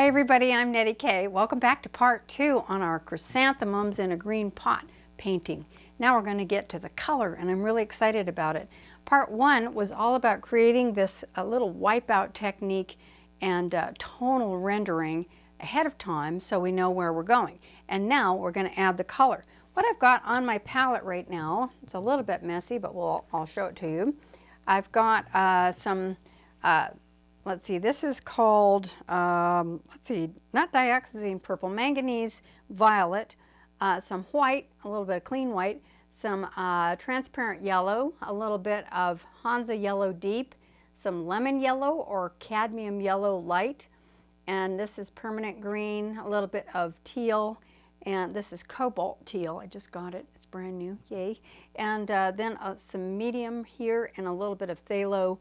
everybody, I'm Nettie K. Welcome back to part 2 on our chrysanthemums in a green pot painting. Now we're going to get to the color, and I'm really excited about it. Part 1 was all about creating this little wipeout technique and tonal rendering ahead of time so we know where we're going. And now we're going to add the color. What I've got on my palette right now, it's a little bit messy, but I'll show it to you. I've got some let's see, this is called, let's see, not dioxazine purple, manganese violet, some white, a little bit of clean white, some transparent yellow, a little bit of Hansa yellow deep, some lemon yellow or cadmium yellow light, and this is permanent green, a little bit of teal, and this is cobalt teal. I just got it, it's brand new, yay. And then some medium here and a little bit of phthalo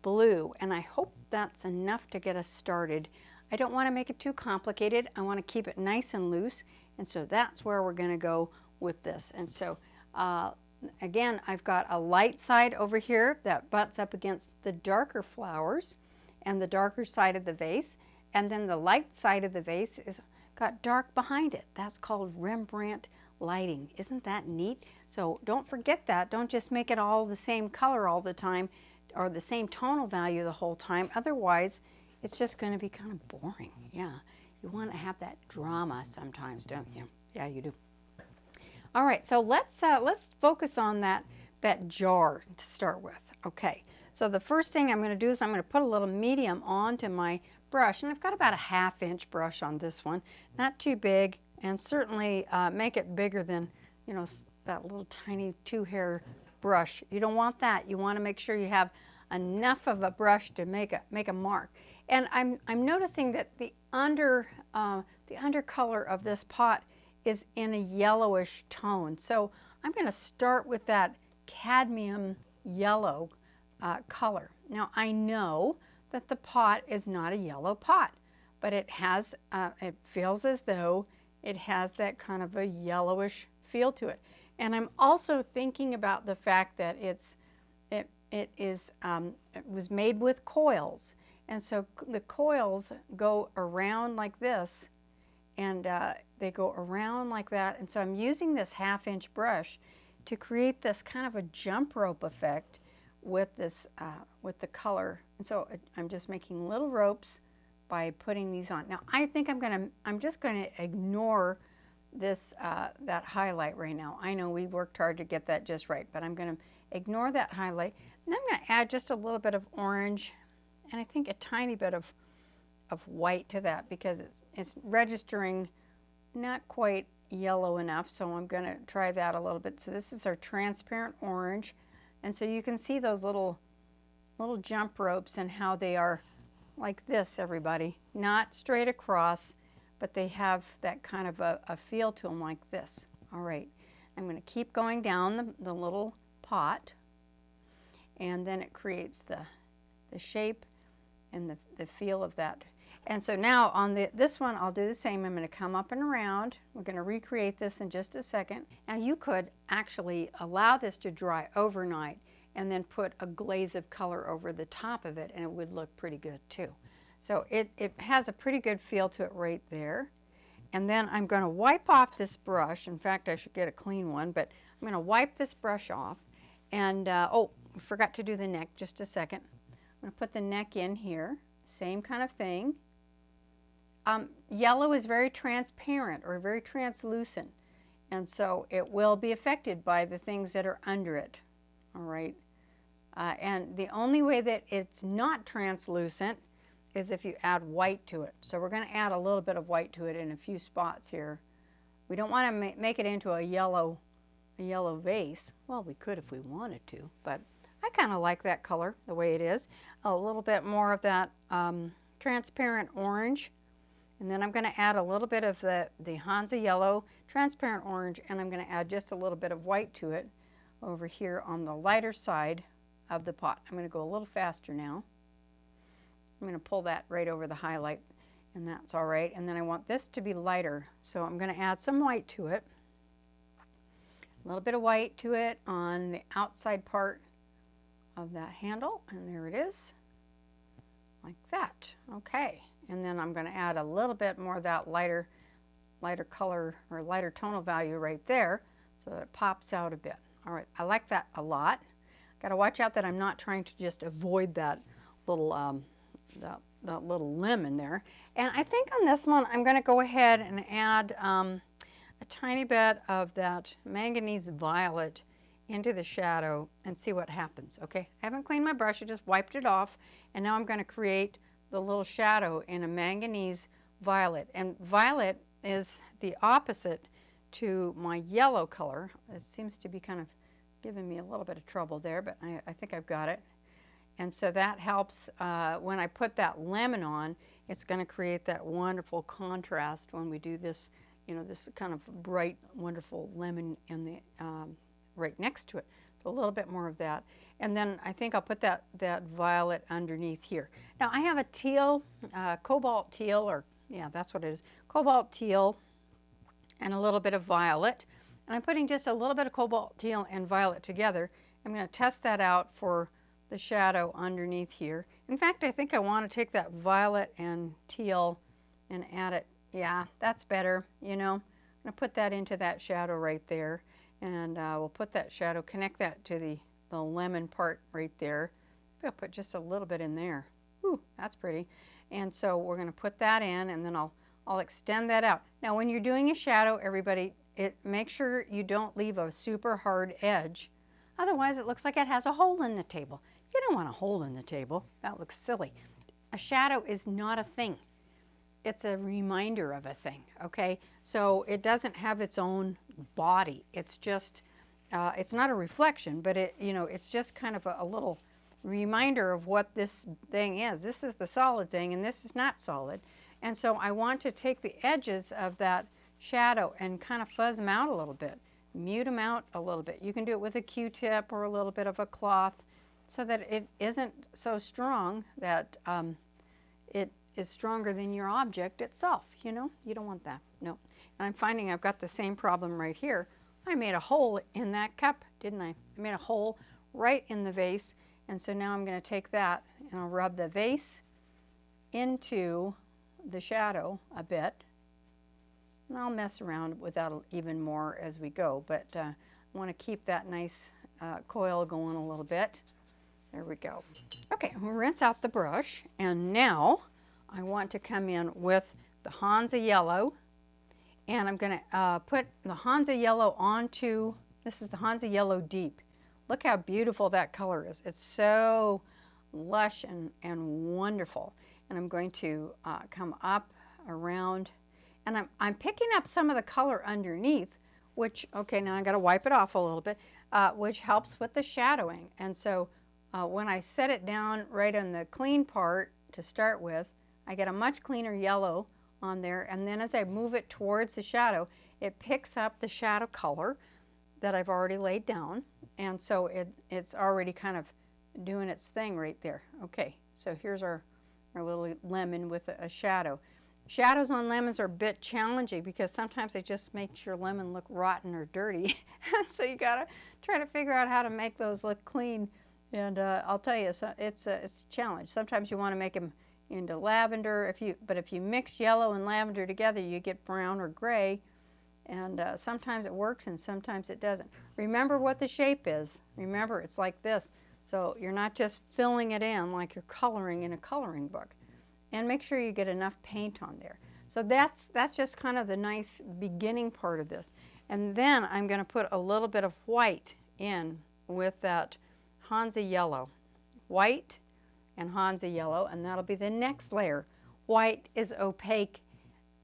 blue, and I hope that's enough to get us started. I don't want to make it too complicated. I want to keep it nice and loose, and so that's where we're going to go with this. And so again, I've got a light side over here that butts up against the darker flowers and the darker side of the vase, and then the light side of the vase is got dark behind it. That's called Rembrandt lighting. Isn't that neat? So don't forget that. Don't just make it all the same color all the time or the same tonal value the whole time. Otherwise, it's just going to be kind of boring. Yeah, you want to have that drama sometimes, don't you? Yeah, you do. All right, so let's focus on that jar to start with. Okay, so the first thing I'm going to do is I'm going to put a little medium onto my brush, and I've got about a 1/2 inch brush on this one, not too big, and certainly make it bigger than, you know, that little tiny 2-hair brush. You don't want that. You want to make sure you have enough of a brush to make a mark. And I'm noticing that the undercolor of this pot is in a yellowish tone. So I'm going to start with that cadmium yellow color. Now I know that the pot is not a yellow pot, but it has it feels as though it has that kind of a yellowish feel to it. And I'm also thinking about the fact that it was made with coils, and so the coils go around like this, and they go around like that. And so I'm using this 1/2 inch brush to create this kind of a jump rope effect with this with the color. And so I'm just making little ropes by putting these on. Now I think I'm just going to ignore this that highlight right now. I know we worked hard to get that just right, but I'm going to ignore that highlight. And I'm going to add just a little bit of orange, and I think a tiny bit of white to that, because it's registering not quite yellow enough, so I'm going to try that a little bit. So this is our transparent orange, and so you can see those little jump ropes and how they are like this, everybody, not straight across, but they have that kind of a feel to them like this. All right, I'm going to keep going down the little pot, and then it creates the shape and the feel of that. And so now on this one, I'll do the same. I'm going to come up and around. We're going to recreate this in just a second. Now you could actually allow this to dry overnight and then put a glaze of color over the top of it, and it would look pretty good too. So it has a pretty good feel to it right there. And then I'm going to wipe off this brush. In fact, I should get a clean one, but I'm going to wipe this brush off. And, oh, I forgot to do the neck, just a second. I'm going to put the neck in here, same kind of thing. Yellow is very transparent or very translucent, and so it will be affected by the things that are under it, all right? And the only way that it's not translucent is if you add white to it. So we're going to add a little bit of white to it in a few spots here. We don't want to make it into a yellow vase. Well, we could if we wanted to, but I kind of like that color the way it is. A little bit more of that transparent orange, and then I'm going to add a little bit of the Hansa yellow, transparent orange, and I'm going to add just a little bit of white to it over here on the lighter side of the pot. I'm going to go a little faster now. I'm going to pull that right over the highlight, and that's all right. And then I want this to be lighter, so I'm going to add some white to it. A little bit of white to it on the outside part of that handle, and there it is, like that. Okay, and then I'm going to add a little bit more of that lighter color or lighter tonal value right there so that it pops out a bit. All right, I like that a lot. Got to watch out that I'm not trying to just avoid that little that little lemon there. And I think on this one I'm going to go ahead and add a tiny bit of that manganese violet into the shadow and see what happens. Okay, I haven't cleaned my brush, I just wiped it off, and now I'm going to create the little shadow in a manganese violet. And violet is the opposite to my yellow color. It seems to be kind of giving me a little bit of trouble there, but I think I've got it. And so that helps when I put that lemon on, it's going to create that wonderful contrast when we do this, you know, this kind of bright, wonderful lemon in the right next to it. So a little bit more of that. And then I think I'll put that violet underneath here. Now I have a teal, cobalt teal, or yeah, that's what it is, cobalt teal and a little bit of violet. And I'm putting just a little bit of cobalt teal and violet together. I'm going to test that out for the shadow underneath here. In fact, I think I want to take that violet and teal and add it. Yeah, that's better, you know. I'm going to put that into that shadow right there. And we'll put that shadow, connect that to the lemon part right there. Maybe I'll put just a little bit in there. Ooh, that's pretty. And so we're going to put that in, and then I'll extend that out. Now when you're doing a shadow, everybody, make sure you don't leave a super hard edge. Otherwise it looks like it has a hole in the table. You don't want a hole in the table. That looks silly. A shadow is not a thing. It's a reminder of a thing, okay? So it doesn't have its own body. It's just, it's not a reflection, but it's just kind of a little reminder of what this thing is. This is the solid thing, and this is not solid. And so I want to take the edges of that shadow and kind of fuzz them out a little bit, mute them out a little bit. You can do it with a Q-tip or a little bit of a cloth so that it isn't so strong that it is stronger than your object itself, you know? You don't want that, no. And I'm finding I've got the same problem right here. I made a hole in that cup, didn't I? I made a hole right in the vase, and so now I'm going to take that and I'll rub the vase into the shadow a bit. And I'll mess around with that even more as we go, but I want to keep that nice coil going a little bit. There we go. Okay, we'll rinse out the brush, and now I want to come in with the Hansa Yellow, and I'm going to put the Hansa Yellow onto, this is the Hansa Yellow Deep. Look how beautiful that color is. It's so lush and wonderful. And I'm going to come up around, and I'm picking up some of the color underneath, which, okay, now I got to wipe it off a little bit, which helps with the shadowing. And so when I set it down right on the clean part to start with, I get a much cleaner yellow on there, and then as I move it towards the shadow, it picks up the shadow color that I've already laid down, and so it's already kind of doing its thing right there. Okay, so here's our little lemon with a shadow. Shadows on lemons are a bit challenging because sometimes it just makes your lemon look rotten or dirty. So you gotta try to figure out how to make those look clean. And I'll tell you, it's a challenge. Sometimes you want to make them into lavender. But if you mix yellow and lavender together, you get brown or gray. And sometimes it works and sometimes it doesn't. Remember what the shape is. Remember, it's like this. So you're not just filling it in like you're coloring in a coloring book. And make sure you get enough paint on there. So that's just kind of the nice beginning part of this. And then I'm going to put a little bit of white in with that Hansa Yellow. White and Hansa Yellow, and that'll be the next layer. White is opaque,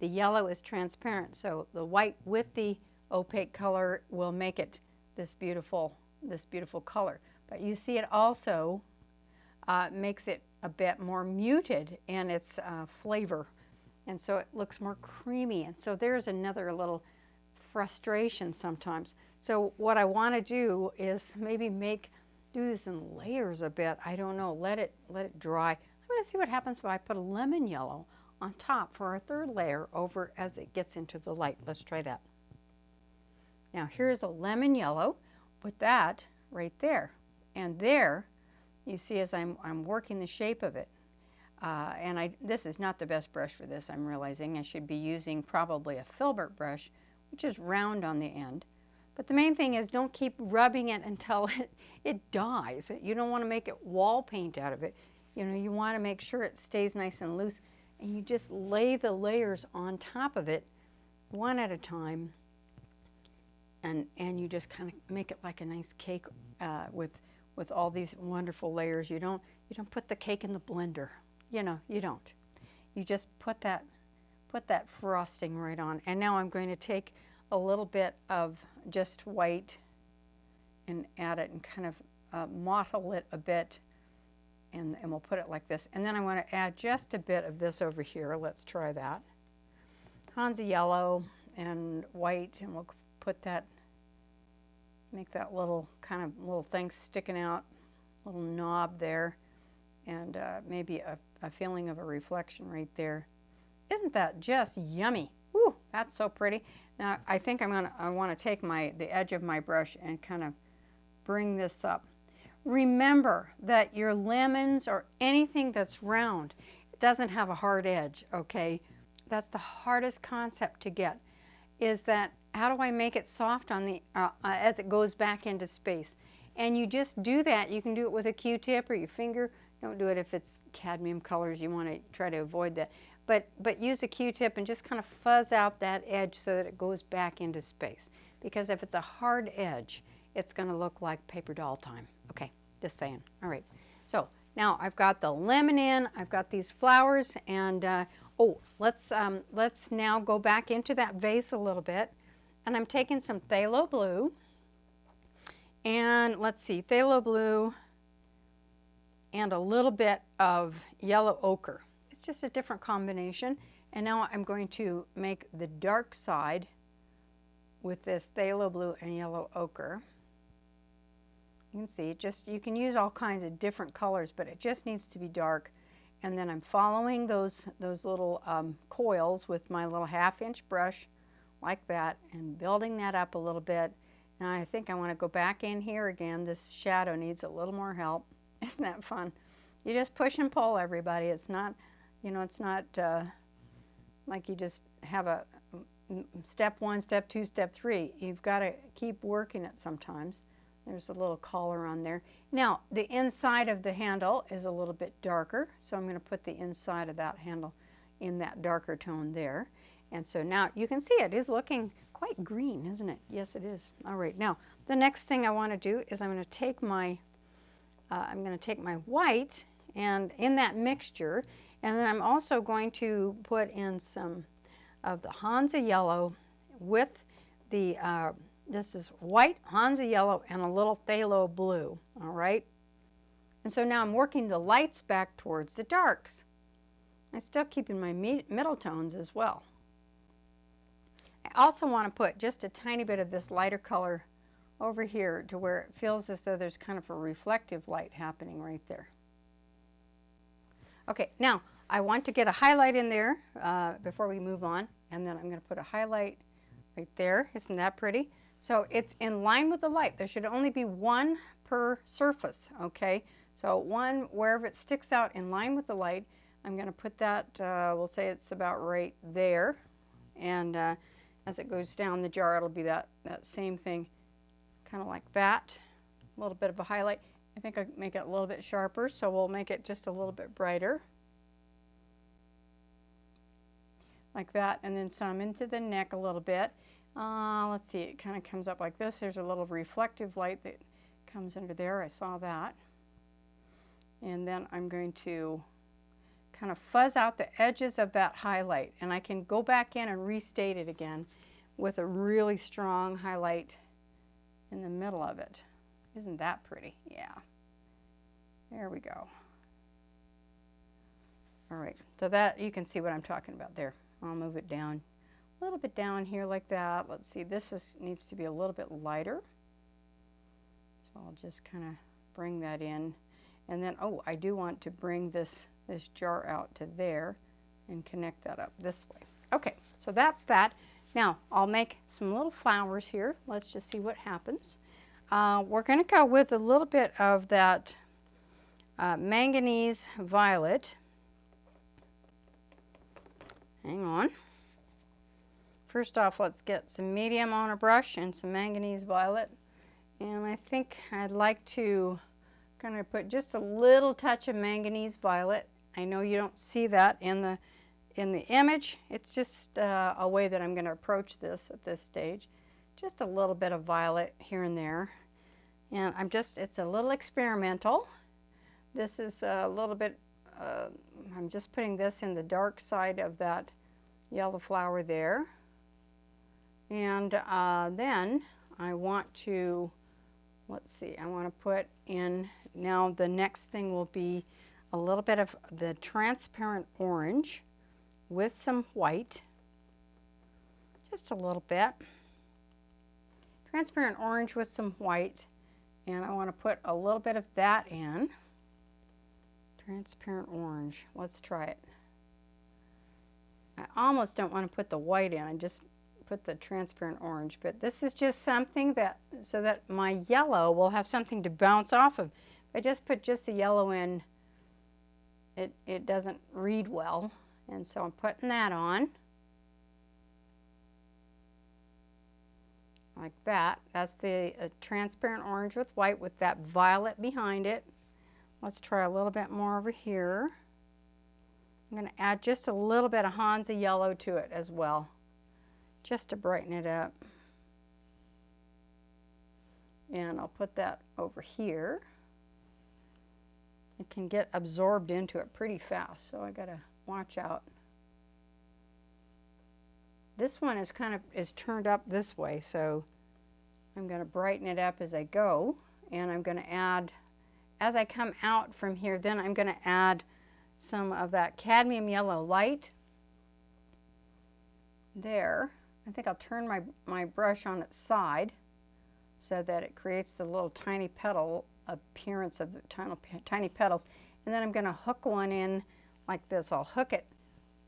the yellow is transparent, so the white with the opaque color will make it this beautiful color. But you see it also makes it a bit more muted in its flavor, and so it looks more creamy. And so there's another little frustration sometimes. So what I want to do is maybe do this in layers a bit. I don't know, let it dry. I'm going to see what happens if I put a lemon yellow on top for our third layer over as it gets into the light. Let's try that. Now here's a lemon yellow. Put that right there. And there, you see as I'm working the shape of it, This is not the best brush for this, I'm realizing. I should be using probably a filbert brush, which is round on the end. But the main thing is don't keep rubbing it until it dies. You don't want to make it wall paint out of it. You know, you want to make sure it stays nice and loose, and you just lay the layers on top of it one at a time, and you just kind of make it like a nice cake with all these wonderful layers. You don't put the cake in the blender. You know, you don't. You just put that frosting right on. And now I'm going to take a little bit of just white and add it and kind of mottle it a bit, and we'll put it like this. And then I want to add just a bit of this over here. Let's try that. Hansa yellow and white, and we'll put that, make that little kind of little thing sticking out, little knob there, and maybe a feeling of a reflection right there. Isn't that just yummy? Woo, that's so pretty. Now I think I want to take the edge of my brush and kind of bring this up. Remember that your lemons or anything that's round, it doesn't have a hard edge, okay? That's the hardest concept to get, is that how do I make it soft on the as it goes back into space? And you just do that. You can do it with a Q-tip or your finger. Don't do it if it's cadmium colors. You want to try to avoid that. But use a Q-tip and just kind of fuzz out that edge so that it goes back into space. Because if it's a hard edge, it's going to look like paper doll time. Okay, just saying. All right. So now I've got the lemon in. I've got these flowers, and let's now go back into that vase a little bit. And I'm taking some phthalo blue, and let's see, phthalo blue and a little bit of yellow ochre. It's just a different combination. And now I'm going to make the dark side with this phthalo blue and yellow ochre. You can see, you can use all kinds of different colors, but it just needs to be dark. And then I'm following those little coils with my little 1/2-inch brush, like that, and building that up a little bit. Now I think I want to go back in here again. This shadow needs a little more help. Isn't that fun? You just push and pull, everybody. It's not, you know, it's not like you just have a step 1, step 2, step 3. You've got to keep working it sometimes. There's a little collar on there. Now the inside of the handle is a little bit darker, so I'm going to put the inside of that handle in that darker tone there. And so now you can see it is looking quite green, isn't it? Yes, it is. All right, now the next thing I want to do is I'm going to take my white and in that mixture, and then I'm also going to put in some of the Hansa yellow with the this is white, Hansa yellow, and a little phthalo blue. All right, and so now I'm working the lights back towards the darks. I'm still keeping my middle tones as well. I also want to put just a tiny bit of this lighter color over here to where it feels as though there's kind of a reflective light happening right there. Okay, now I want to get a highlight in there before we move on, and then I'm going to put a highlight right there. Isn't that pretty? So it's in line with the light. There should only be one per surface, okay? So one wherever it sticks out in line with the light. I'm going to put that, we'll say it's about right there, and as it goes down the jar, it'll be that same thing, kind of like that. A little bit of a highlight. I think I make it a little bit sharper, so we'll make it just a little bit brighter. Like that, and then some into the neck a little bit. Let's see, it kind of comes up like this. There's a little reflective light that comes under there. I saw that. And then I'm going to kind of fuzz out the edges of that highlight, and I can go back in and restate it again with a really strong highlight in the middle of it. Isn't that pretty? Yeah. There we go. All right, so that you can see what I'm talking about there. I'll move it down a little bit down here like that. Let's see, needs to be a little bit lighter. So I'll just kind of bring that in. And then, I do want to bring this jar out to there and connect that up this way. Okay, so that's that. Now, I'll make some little flowers here. Let's just see what happens. We're going to go with a little bit of that manganese violet. Hang on. First off, let's get some medium on a brush and some manganese violet. And I think I'd like to kind of put just a little touch of manganese violet. I know you don't see that in the image. It's just a way that I'm going to approach this at this stage. Just a little bit of violet here and there. And it's a little experimental. This is a little bit, I'm just putting this in the dark side of that yellow flower there. And then I want to, let's see, I want to put in, now the next thing will be a little bit of the transparent orange with some white, just a little bit. Transparent orange with some white, and I want to put a little bit of that in. Transparent orange, let's try it. I almost don't want to put the white in, I just put the transparent orange, but this is just something that, so that my yellow will have something to bounce off of. If I just put just the yellow in, it doesn't read well, and so I'm putting that on. Like that. That's the transparent orange with white with that violet behind it. Let's try a little bit more over here. I'm going to add just a little bit of Hansa yellow to it as well, just to brighten it up. And I'll put that over here. It can get absorbed into it pretty fast, so I gotta watch out. This one is is turned up this way, so I'm gonna brighten it up as I go, and I'm gonna add, as I come out from here, then I'm gonna add some of that cadmium yellow light there. I think I'll turn my brush on its side so that it creates the little tiny petal appearance of the tiny petals. And then I'm going to hook one in like this. I'll hook it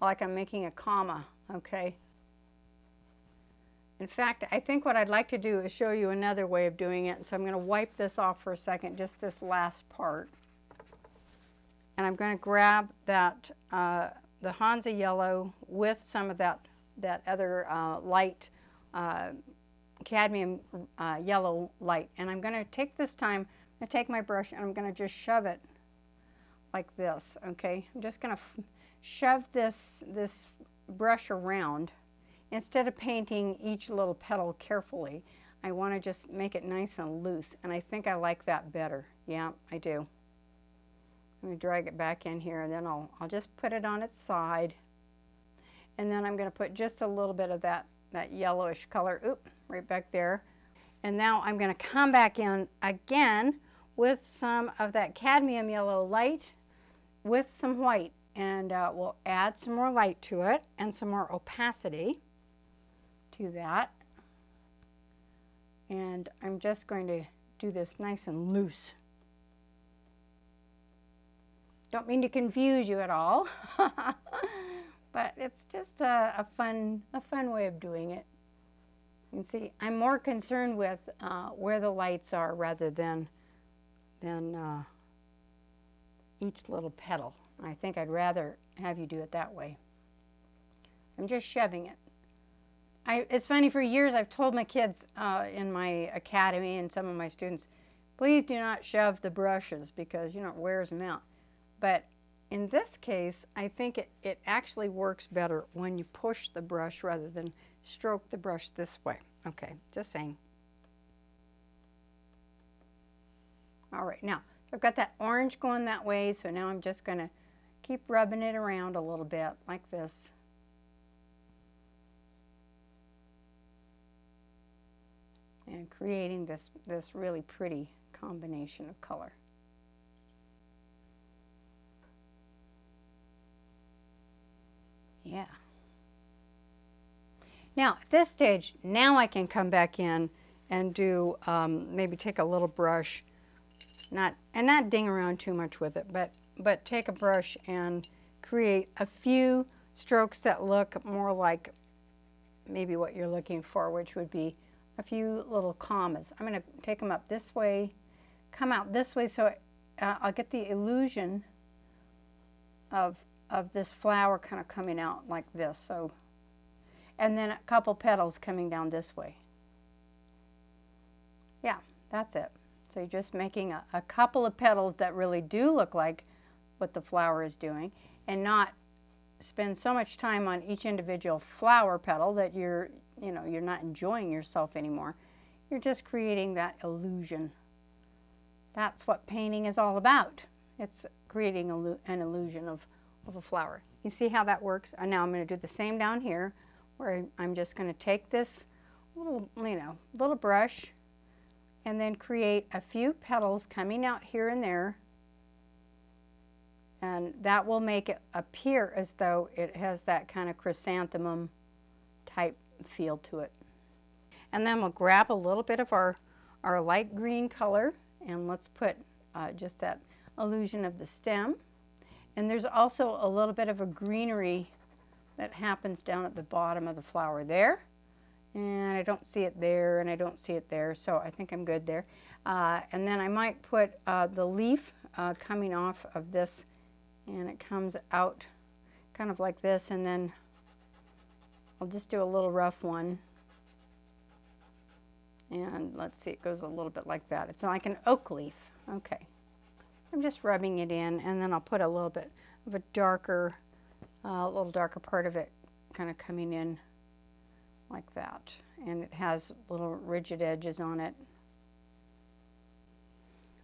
like I'm making a comma, okay? In fact, I think what I'd like to do is show you another way of doing it. So I'm going to wipe this off for a second, just this last part. And I'm going to grab that, the Hansa yellow with some of that other light cadmium yellow light. And I'm going to take this time, I'm going to take my brush and I'm going to just shove it like this, okay? I'm just going to shove this brush around. Instead of painting each little petal carefully, I want to just make it nice and loose, and I think I like that better. Yeah, I do. Let me drag it back in here, and then I'll just put it on its side. And then I'm going to put just a little bit of that yellowish color, right back there. And now I'm going to come back in again with some of that cadmium yellow light with some white. And we'll add some more light to it and some more opacity to that. And I'm just going to do this nice and loose. Don't mean to confuse you at all, but it's just a fun way of doing it. You can see I'm more concerned with where the lights are rather than each little petal. I think I'd rather have you do it that way. I'm just shoving it. It's funny, for years I've told my kids in my academy and some of my students, please do not shove the brushes because, you know, it wears them out. But in this case, I think it actually works better when you push the brush rather than stroke the brush this way. Okay, just saying. All right, now I've got that orange going that way, so now I'm just going to keep rubbing it around a little bit like this. And creating this really pretty combination of color. Yeah. Now, at this stage, now I can come back in and do, maybe take a little brush, not ding around too much with it, but take a brush and create a few strokes that look more like maybe what you're looking for, which would be a few little commas. I'm going to take them up this way, come out this way, so I'll get the illusion of of this flower kind of coming out like this. So, and then a couple petals coming down this way. Yeah, that's it. So you're just making a couple of petals that really do look like what the flower is doing, and not spend so much time on each individual flower petal that you're not enjoying yourself anymore. You're just creating that illusion. That's what painting is all about. It's creating an illusion of a flower. You see how that works? And now I'm going to do the same down here, where I'm just going to take this little brush and then create a few petals coming out here and there, and that will make it appear as though it has that kind of chrysanthemum type feel to it. And then we'll grab a little bit of our light green color, and let's put just that illusion of the stem. And there's also a little bit of a greenery that happens down at the bottom of the flower there. And I don't see it there, and I don't see it there, so I think I'm good there. And then I might put the leaf coming off of this, and it comes out kind of like this, and then I'll just do a little rough one. And let's see, it goes a little bit like that. It's like an oak leaf. Okay. I'm just rubbing it in, and then I'll put a little bit of a little darker part of it kind of coming in like that. And it has little rigid edges on it.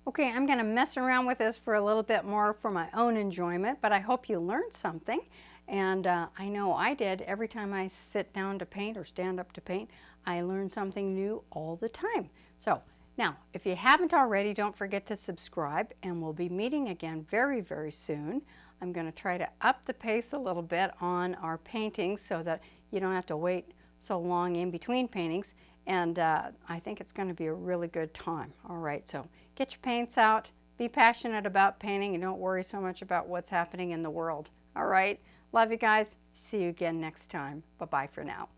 Okay, I'm going to mess around with this for a little bit more for my own enjoyment, but I hope you learned something. And I know I did. Every time I sit down to paint or stand up to paint, I learn something new all the time. So now, if you haven't already, don't forget to subscribe, and we'll be meeting again very, very soon. I'm going to try to up the pace a little bit on our paintings so that you don't have to wait so long in between paintings, and I think it's going to be a really good time. All right, so get your paints out, be passionate about painting, and don't worry so much about what's happening in the world. All right, love you guys. See you again next time. Bye-bye for now.